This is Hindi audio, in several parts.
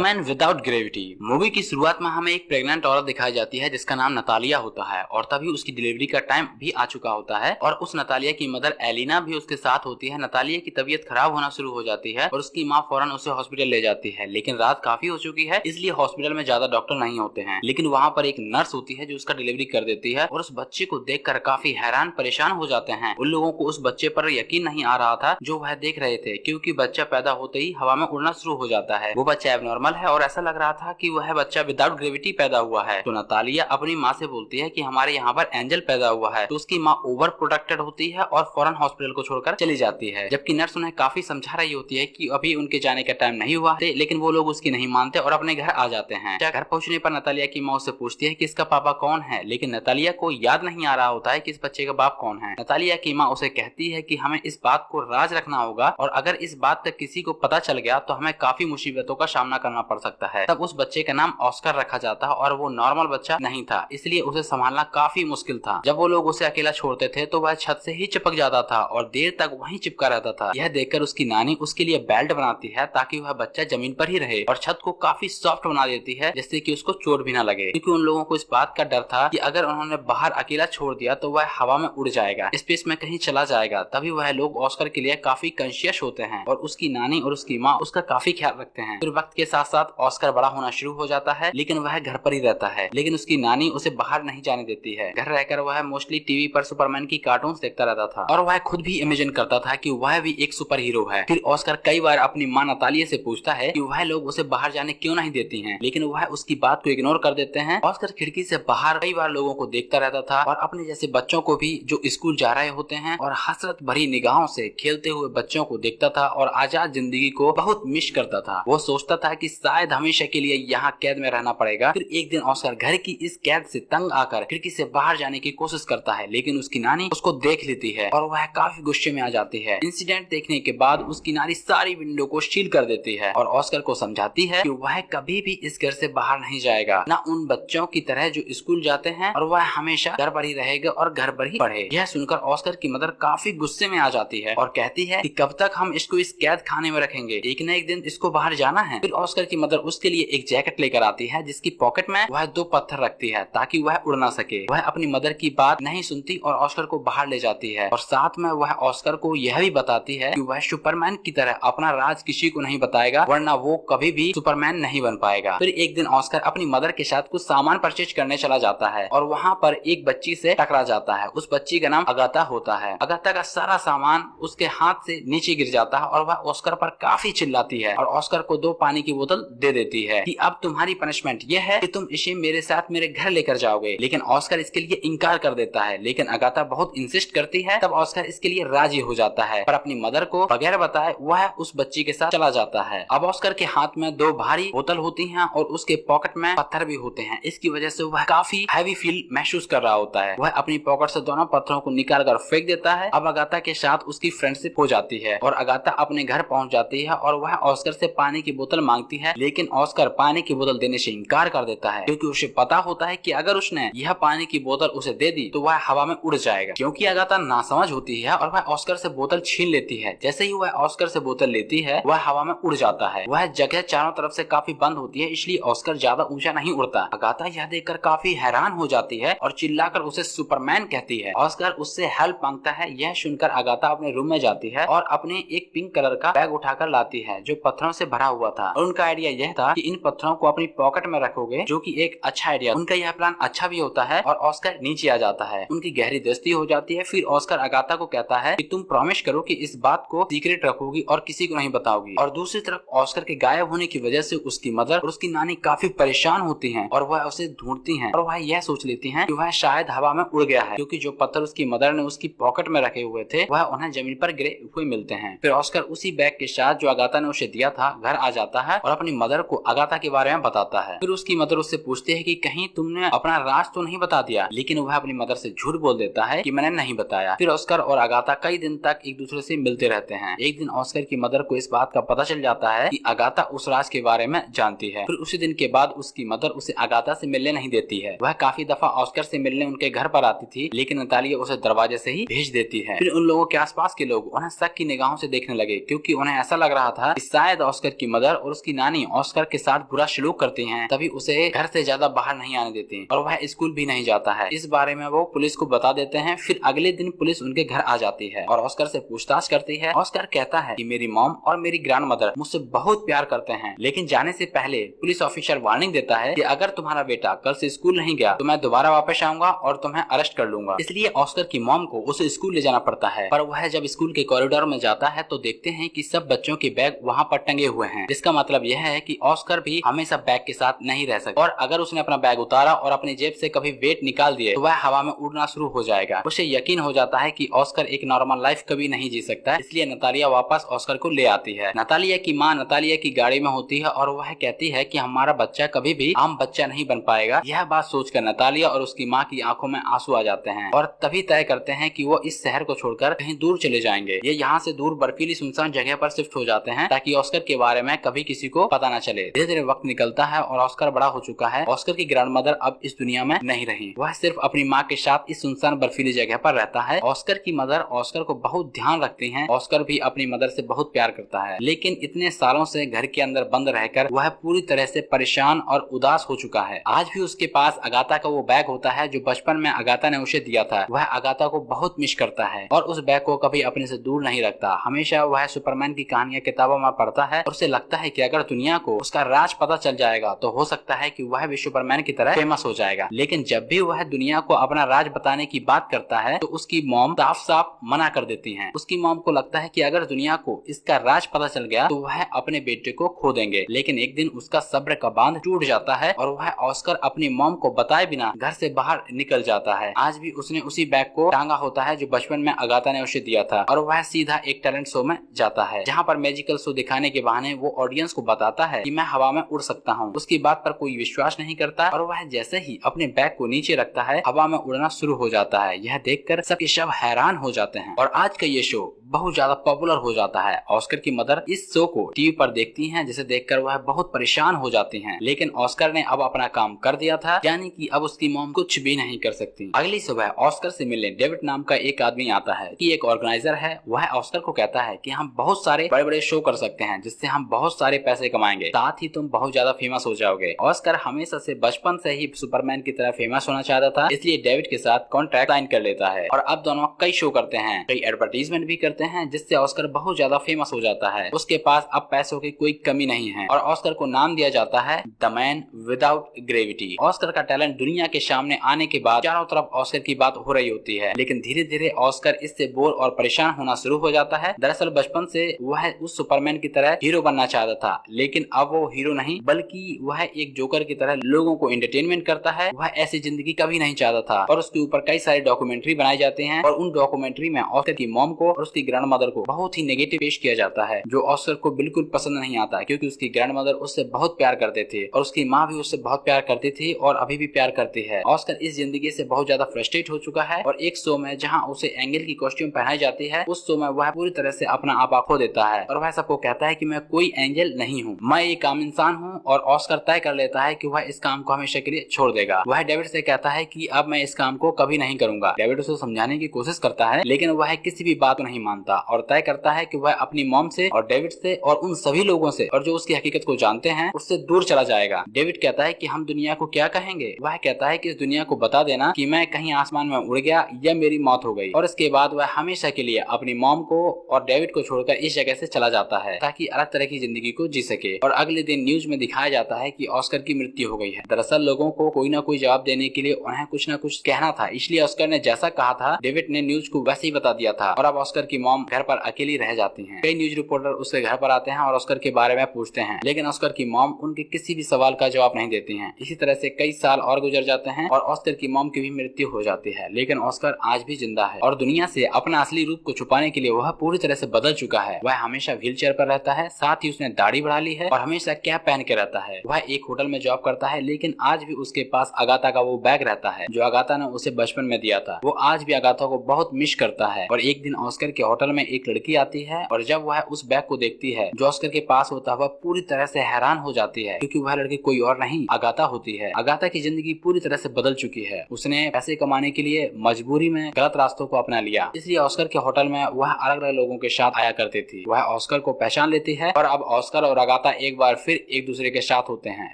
मैन विदाउट ग्रेविटी मूवी की शुरुआत में हमें एक प्रेग्नेंट औरत दिखाई जाती है जिसका नाम नतालिया होता है और तभी उसकी डिलीवरी का टाइम भी आ चुका होता है और उस नतालिया की मदर एलिना भी उसके साथ होती है। नतालिया की तबीयत खराब होना शुरू हो जाती है और उसकी माँ फौरन उसे हॉस्पिटल ले जाती है, लेकिन रात काफी हो चुकी है इसलिए हॉस्पिटल में ज्यादा डॉक्टर नहीं होते हैं। लेकिन वहाँ पर एक नर्स होती है जो उसका डिलीवरी कर देती है और उस बच्चे को देखकर काफी हैरान परेशान हो जाते हैं। उन लोगों को उस बच्चे पर यकीन नहीं आ रहा था जो वह देख रहे थे, क्योंकि बच्चा पैदा होते ही हवा में उड़ना शुरू हो जाता है। वो बच्चा एबनॉर्मल है और ऐसा लग रहा था कि वह बच्चा विदाउट ग्रेविटी पैदा हुआ है। तो नतालिया अपनी माँ से बोलती है कि हमारे यहाँ पर एंजल पैदा हुआ है। तो उसकी माँ ओवर प्रोटेक्टेड होती है और फौरन हॉस्पिटल को छोड़कर चली जाती है, जबकि नर्स उन्हें काफी समझा रही होती है कि अभी उनके जाने का टाइम नहीं हुआ है, लेकिन वो लोग उसकी नहीं मानते और अपने घर आ जाते हैं। घर पहुंचने पर नतालिया की माँ उससे पूछती है कि इसका पापा कौन है, लेकिन नतालिया को याद नहीं आ रहा होता है कि इस बच्चे का बाप कौन है। नतालिया की माँ उसे कहती है कि हमें इस बात को राज रखना होगा और अगर इस बात का किसी को पता चल गया तो हमें काफी मुसीबतों का सामना करना पड़ सकता है। तब उस बच्चे का नाम ऑस्कर रखा जाता है और वो नॉर्मल बच्चा नहीं था, इसलिए उसे संभालना काफी मुश्किल था। जब वो लोग उसे अकेला छोड़ते थे तो वह छत से ही चिपक जाता था और देर तक वहीं चिपका रहता था। यह देखकर उसकी नानी उसके लिए बेल्ट बनाती है ताकि वह बच्चा जमीन पर ही रहे और छत को काफी सॉफ्ट बना देती है जिससे कि उसको चोट भी ना लगे, क्योंकि उन लोगों को इस बात का डर था कि अगर उन्होंने बाहर अकेला छोड़ दिया तो वह हवा में उड़ जाएगा, स्पेस में कहीं चला जाएगा। तभी वह लोग ऑस्कर के लिए काफी कॉन्शियस होते हैं और उसकी नानी और उसकी माँ उसका काफी ख्याल रखते हैं। फिर वक्त के साथ साथ ऑस्कर बड़ा होना शुरू हो जाता है, लेकिन वह घर पर ही रहता है। लेकिन उसकी नानी उसे बाहर नहीं जाने देती है। घर रहकर वह मोस्टली टीवी पर सुपरमैन की कार्टून्स देखता रहता था और वह खुद भी इमेजिन करता था कि वह भी एक सुपर हीरो है। फिर ऑस्कर कई बार अपनी माँ नतालिया से पूछता है कि वह लोग उसे बाहर जाने क्यों नहीं देती हैं, लेकिन वह उसकी बात को इग्नोर कर देते हैं। ऑस्कर खिड़की से बाहर कई बार लोगों को देखता रहता था और अपने जैसे बच्चों को भी जो स्कूल जा रहे होते हैं और हसरत भरी निगाहों से खेलते हुए बच्चों को देखता था और आजाद जिंदगी को बहुत मिस करता था। वो सोचता था कि शायद हमेशा के लिए यहाँ कैद में रहना पड़ेगा। फिर एक दिन ऑस्कर घर की इस कैद से तंग आकर खिड़की से बाहर जाने की कोशिश करता है, लेकिन उसकी नानी उसको देख लेती है और वह काफी गुस्से में आ जाती है। इंसिडेंट देखने के बाद उसकी नानी सारी विंडो को सील कर देती है और ऑस्कर को समझाती है कि वह कभी भी इस घर से बाहर नहीं जाएगा, ना उन बच्चों की तरह जो स्कूल जाते हैं, और वह हमेशा घर पर ही रहेगा और घर पर ही पढ़े। यह सुनकर ऑस्कर की मदर काफी गुस्से में आ जाती है और कहती है कि कब तक हम इसको इस कैद खाने में रखेंगे, एक न एक दिन इसको बाहर जाना है। फिर ऑस्कर की मदर उसके लिए एक जैकेट लेकर आती है जिसकी पॉकेट में वह 2 पत्थर रखती है ताकि वह उड़ ना सके। वह अपनी मदर की बात नहीं सुनती और ऑस्कर को बाहर ले जाती है और साथ में वह ऑस्कर को यह भी बताती है कि वह सुपरमैन की तरह अपना राज किसी को नहीं बताएगा, वरना वो कभी भी सुपरमैन नहीं बन पाएगा। फिर एक दिन ऑस्कर अपनी मदर के साथ कुछ सामान परचेज करने चला जाता है और वहाँ पर एक बच्ची से टकरा जाता है। उस बच्ची का नाम अगाथा होता है। अगाथा का सारा सामान उसके हाथ से नीचे गिर जाता है और वह ऑस्कर पर काफी चिल्लाती है और ऑस्कर को 2 पानी की बोतल दे देती है कि अब तुम्हारी पनिशमेंट यह है कि तुम इसे मेरे साथ मेरे घर लेकर जाओगे। लेकिन ऑस्कर इसके लिए इनकार कर देता है, लेकिन अगाथा बहुत इंसिस्ट करती है। तब ऑस्कर इसके लिए राजी हो जाता है, पर अपनी मदर को बगैर बताए वह उस बच्ची के साथ चला जाता है। अब ऑस्कर के हाथ में 2 भारी बोतल होती हैं और उसके पॉकेट में पत्थर भी होते हैं। इसकी वजह से वह काफी हैवी फील महसूस कर रहा होता है। वह अपनी पॉकेट से दोनों पत्थरों को निकाल कर फेंक देता है। अब अगाथा के साथ उसकी फ्रेंडशिप हो जाती है और अगाथा अपने घर पहुंच जाती है और वह ऑस्कर से पानी की बोतल मांगती है, लेकिन ऑस्कर पानी की बोतल देने से इनकार कर देता है, क्योंकि उसे पता होता है कि अगर उसने यह पानी की बोतल उसे दे दी तो वह हवा में उड़ जाएगा। क्योंकि अगाथा नासमझ होती है और वह ऑस्कर से बोतल छीन लेती है। जैसे ही वह ऑस्कर से बोतल लेती है वह हवा में उड़ जाता है। वह जगह चारों तरफ से काफी बंद होती है, इसलिए ऑस्कर ज्यादा ऊंचा नहीं उड़ता। अगाथा यह देखकर काफी हैरान हो जाती है और चिल्लाकर उसे सुपरमैन कहती है। ऑस्कर उससे हेल्प मांगता है। यह सुनकर अगाथा अपने रूम में जाती है और अपने एक पिंक कलर का बैग उठाकर लाती है जो पत्थरों से भरा हुआ था और उनका आइडिया यह था कि इन पत्थरों को अपनी पॉकेट में रखोगे, जो कि एक अच्छा आइडिया। उनका यह प्लान अच्छा भी होता है और ऑस्कर नीचे आ जाता है। उनकी गहरी दोस्ती हो जाती है। फिर ऑस्कर अगाथा को कहता है कि तुम प्रॉमिस करो कि इस बात को सीक्रेट रखोगी और किसी को नहीं बताओगी। और दूसरी तरफ ऑस्कर के गायब होने की वजह से उसकी मदर और उसकी नानी काफी परेशान होती हैं और वह उसे ढूंढती हैं और वह यह सोच लेती हैं कि वह शायद हवा में उड़ गया है, क्योंकि जो पत्थर उसकी मदर ने उसकी पॉकेट में रखे हुए थे वह उन्हें जमीन पर गिरे हुए मिलते हैं। फिर ऑस्कर उसी बैग के साथ जो अगाथा ने उसे दिया था घर आ जाता है और अपनी मदर को अगाथा के बारे में बताता है। फिर उसकी मदर उससे पूछती है कि कहीं तुमने अपना राज तो नहीं बता दिया, लेकिन वह अपनी मदर से झूठ बोल देता है कि मैंने नहीं बताया। फिर ऑस्कर और अगाथा कई दिन तक एक दूसरे से मिलते रहते हैं। एक दिन ऑस्कर की मदर को इस बात का पता चल जाता है कि अगाथा उस राज के बारे में जानती है। फिर उसी दिन के बाद उसकी मदर उसे अगाथा से मिलने नहीं देती है। वह काफी दफा ऑस्कर से मिलने उनके घर पर आती थी, लेकिन नतालिया उसे दरवाजे से ही भेज देती है। फिर उन लोगों के आसपास के लोग उन्हें शक की निगाहों से देखने लगे, क्योंकि उन्हें ऐसा लग रहा था कि शायद ऑस्कर की मदर और उसकी नानी नानी ऑस्कर के साथ बुरा सलूक करती हैं, तभी उसे घर से ज्यादा बाहर नहीं आने देती और वह स्कूल भी नहीं जाता है। इस बारे में वो पुलिस को बता देते हैं। फिर अगले दिन पुलिस उनके घर आ जाती है और ऑस्कर से पूछताछ करती है। ऑस्कर कहता है कि मेरी मॉम और मेरी ग्रैंड मदर मुझसे बहुत प्यार करते हैं, लेकिन जाने से पहले पुलिस ऑफिसर वार्निंग देता है कि अगर तुम्हारा बेटा कल से स्कूल नहीं गया तो मैं दोबारा वापस आऊंगा और तुम्हें अरेस्ट कर लूंगा। इसलिए ऑस्कर की मॉम को उसे स्कूल ले जाना पड़ता है। पर वह जब स्कूल के कॉरिडोर में जाता है तो देखते हैं कि सब बच्चों के बैग वहाँ पर टंगे हुए हैं, जिसका मतलब यह है कि ऑस्कर भी हमेशा बैग के साथ नहीं रह सकता और अगर उसने अपना बैग उतारा और अपनी जेब से कभी वेट निकाल दिए तो वह हवा में उड़ना शुरू हो जाएगा। उसे यकीन हो जाता है कि ऑस्कर एक नॉर्मल लाइफ कभी नहीं जी सकता, इसलिए नतालिया वापस ऑस्कर को ले आती है। नतालिया की माँ नतालिया की गाड़ी में होती है और वह कहती है कि हमारा बच्चा कभी भी आम बच्चा नहीं बन पाएगा। यह बात सोचकर नतालिया और उसकी माँ की आंखों में आंसू आ जाते हैं और तभी तय करते हैं कि वो इस शहर को छोड़कर कहीं दूर चले जाएंगे। ये यहाँ से दूर बर्फीली सुनसान जगह पर शिफ्ट हो जाते हैं ताकि ऑस्कर के बारे में कभी किसी को पता न चले। धीरे धीरे वक्त निकलता है और ऑस्कर बड़ा हो चुका है। ऑस्कर की ग्रैंड मदर अब इस दुनिया में नहीं रही, वह सिर्फ अपनी माँ के साथ इस सुनसान बर्फीली जगह पर रहता है। ऑस्कर की मदर ऑस्कर को बहुत ध्यान रखती हैं। ऑस्कर भी अपनी मदर से बहुत प्यार करता है, लेकिन इतने सालों से घर के अंदर बंद रहकर वह पूरी तरह से परेशान और उदास हो चुका है। आज भी उसके पास अगाथा का वो बैग होता है जो बचपन में अगाथा ने उसे दिया था। वह अगाथा को बहुत मिस करता है और उस बैग को कभी अपने से दूर नहीं रखता। हमेशा वह सुपरमैन की कहानियां किताबों में पढ़ता है और उसे लगता है कि अगर दुनिया को उसका राज पता चल जाएगा तो हो सकता है कि वह भी सुपरमैन की तरह फेमस हो जाएगा। लेकिन जब भी वह दुनिया को अपना राज बताने की बात करता है तो उसकी मॉम साफ साफ मना कर देती हैं। उसकी मॉम को लगता है कि अगर दुनिया को इसका राज पता चल गया तो वह अपने बेटे को खो देंगे। लेकिन एक दिन उसका सब्र का बांध टूट जाता है और वह ऑस्कर अपनी मॉम को बताए बिना घर से बाहर निकल जाता है। आज भी उसने उसी बैग को टांगा होता है जो बचपन में अगाथा ने उसे दिया था और वह सीधा एक टैलेंट शो में जाता है जहाँ पर मैजिकल शो दिखाने के बहाने वो ऑडियंस को बताता है कि मैं हवा में उड़ सकता हूँ। उसकी बात पर कोई विश्वास नहीं करता और वह जैसे ही अपने बैग को नीचे रखता है हवा में उड़ना शुरू हो जाता है। यह देखकर सबके सब हैरान हो जाते हैं और आज का ये शो बहुत ज्यादा पॉपुलर हो जाता है। ऑस्कर की मदर इस शो को टीवी पर देखती हैं, जिसे देखकर वह बहुत परेशान हो जाती हैं। लेकिन ऑस्कर ने अब अपना काम कर दिया था, यानी कि अब उसकी मॉम कुछ भी नहीं कर सकती। अगली सुबह ऑस्कर से मिलने डेविड नाम का एक आदमी आता है कि एक ऑर्गेनाइजर है। वह ऑस्कर को कहता है कि हम बहुत सारे बड़े बड़े शो कर सकते हैं जिससे हम बहुत सारे पैसे कमाएंगे, साथ ही तुम बहुत ज्यादा फेमस हो जाओगे। ऑस्कर हमेशा से बचपन से ही सुपरमैन की तरह फेमस होना चाहता था, इसलिए डेविड के साथ कॉन्ट्रैक्ट साइन कर लेता है और अब दोनों कई शो करते हैं, कई एडवर्टाइजमेंट भी करते हैं, जिससे ऑस्कर बहुत ज्यादा फेमस हो जाता है। उसके पास अब पैसों की कोई कमी नहीं है और ऑस्कर को नाम दिया जाता है the man without gravity. Oscar का टैलेंट दुनिया के सामने आने के बाद चारों तरफ ऑस्कर की बात हो रही होती है, लेकिन धीरे धीरे ऑस्कर इससे बोर और परेशान होना शुरू हो जाता है। दरअसल बचपन से वह उस सुपरमैन की तरह हीरो बनना चाहता था, लेकिन अब वो हीरो नहीं बल्कि वह एक जोकर की तरह लोगों को एंटरटेनमेंट करता है। वह ऐसी जिंदगी कभी नहीं चाहता था और उसके ऊपर कई सारे डॉक्यूमेंट्री बनाए जाते हैं और उन डॉक्यूमेंट्री में ऑस्कर की मॉम को और उसकी ग्रैंड मदर को बहुत ही नेगेटिव पेश किया जाता है, जो ऑस्कर को बिल्कुल पसंद नहीं आता, क्योंकि उसकी ग्रैंड मदर उससे बहुत प्यार करते थे और उसकी माँ भी उससे बहुत प्यार करती थी और अभी भी प्यार करती है। ऑस्कर इस जिंदगी से बहुत ज्यादा फ्रस्ट्रेट हो चुका है और एक शो में जहाँ उसे एंगल की कॉस्ट्यूम पहनाई जाती है, उस शो में वह पूरी तरह से अपना आप खो देता है और वह सबको कहता है कि मैं कोई एंजल नहीं हूँ, मैं एक आम इंसान हूँ। और ऑस्कर तय कर लेता है कि वह इस काम को हमेशा के लिए छोड़ देगा। वह डेविड से कहता है कि अब मैं इस काम को कभी नहीं करूंगा। डेविड उसे समझाने की कोशिश करता है, लेकिन वह किसी भी बात को नहीं मानता और तय करता है कि वह अपनी मॉम से और डेविड से और उन सभी लोगों से और जो उसकी हकीकत को जानते हैं उससे दूर चला जाएगा। डेविड कहता है कि हम दुनिया को क्या कहेंगे। वह कहता है कि इस दुनिया को बता देना कि मैं कहीं आसमान में उड़ गया या मेरी मौत हो गई। और इसके बाद वह हमेशा के लिए अपनी मॉम को और डेविड को छोड़कर इस जगह से चला जाता है ताकि अलग तरह की जिंदगी को जी सके। और अगले दिन न्यूज में दिखाया जाता है कि ऑस्कर की मृत्यु हो गई है। दरअसल लोगों को कोई ना कोई जवाब देने के लिए उन्हें कुछ ना कुछ कहना था, इसलिए ऑस्कर ने जैसा कहा था डेविड ने न्यूज को वैसे ही बता दिया था। और अब ऑस्कर की मॉम घर पर अकेली रह जाती हैं। कई न्यूज रिपोर्टर उसके घर पर आते हैं और ऑस्कर के बारे में पूछते हैं, लेकिन ऑस्कर की मॉम उनके किसी भी सवाल का जवाब नहीं देती हैं। इसी तरह से कई साल और गुजर जाते हैं और ऑस्कर की मॉम की भी मृत्यु हो जाती है, लेकिन ऑस्कर आज भी जिंदा है और दुनिया से अपना असली रूप को छुपाने के लिए वह पूरी तरह से बदल चुका है। वह हमेशा व्हील चेयर पर रहता है, साथ ही उसने दाढ़ी बढ़ा ली है और हमेशा कैप पहन के रहता है। वह एक होटल में जॉब करता है, लेकिन आज भी उसके पास अगाथा का वो बैग रहता है जो अगाथा ने उसे बचपन में दिया था। वो आज भी अगाथा को बहुत मिस करता है। और एक दिन ऑस्कर के होटल में एक लड़की आती है और जब वह उस बैग को देखती है जो ऑस्कर के पास होता है, वह पूरी तरह से हैरान हो जाती है, क्योंकि वह लड़की कोई और नहीं अगाथा होती है। अगाथा की जिंदगी पूरी तरह से बदल चुकी है। उसने पैसे कमाने के लिए मजबूरी में गलत रास्तों को अपना लिया, इसलिए ऑस्कर के होटल में वह अलग अलग लोगों के साथ आया करती थी। वह ऑस्कर को पहचान लेती है और अब ऑस्कर और अगाथा अगाथा एक बार फिर एक दूसरे के साथ होते हैं।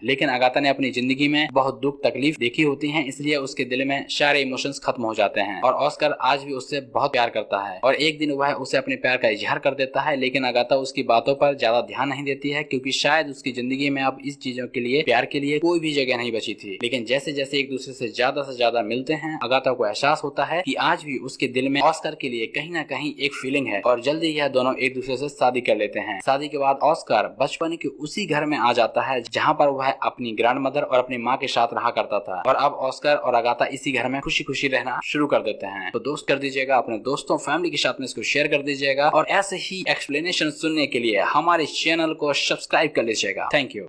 लेकिन अगाथा ने अपनी जिंदगी में बहुत दुख तकलीफ देखी होती है, इसलिए उसके दिल में सारे इमोशंस खत्म हो जाते हैं और ऑस्कर आज भी उससे बहुत प्यार करता है और एक दिन वह उसे अपने प्यार का इजहार कर देता है। लेकिन अगाथा उसकी बातों पर ज्यादा ध्यान नहीं देती है क्योंकि शायद उसकी जिंदगी में अब इस चीजों के लिए, प्यार के लिए कोई भी जगह नहीं बची थी। लेकिन जैसे जैसे एक दूसरे से ज्यादा मिलते हैं, अगाथा को एहसास होता है कि आज भी उसके दिल में ऑस्कर के लिए कहीं ना कहीं एक फीलिंग है और जल्दी यह दोनों एक दूसरे से शादी कर लेते हैं। शादी के बाद ऑस्कर बचपन के उसी घर में आ जाता है जहाँ पर वह अपनी ग्रैंड मदर और अपनी माँ के साथ रहा करता था और अब ऑस्कर और अगाथा इसी घर में खुशी खुशी रहना शुरू कर देते हैं। तो दोस्त कर दीजिएगा, अपने दोस्तों फैमिली के साथ में इसको शेयर कर दीजिएगा और ऐसे ही एक्सप्लेनेशन सुनने के लिए हमारे चैनल को सब्सक्राइब कर लीजिएगा। Thank you.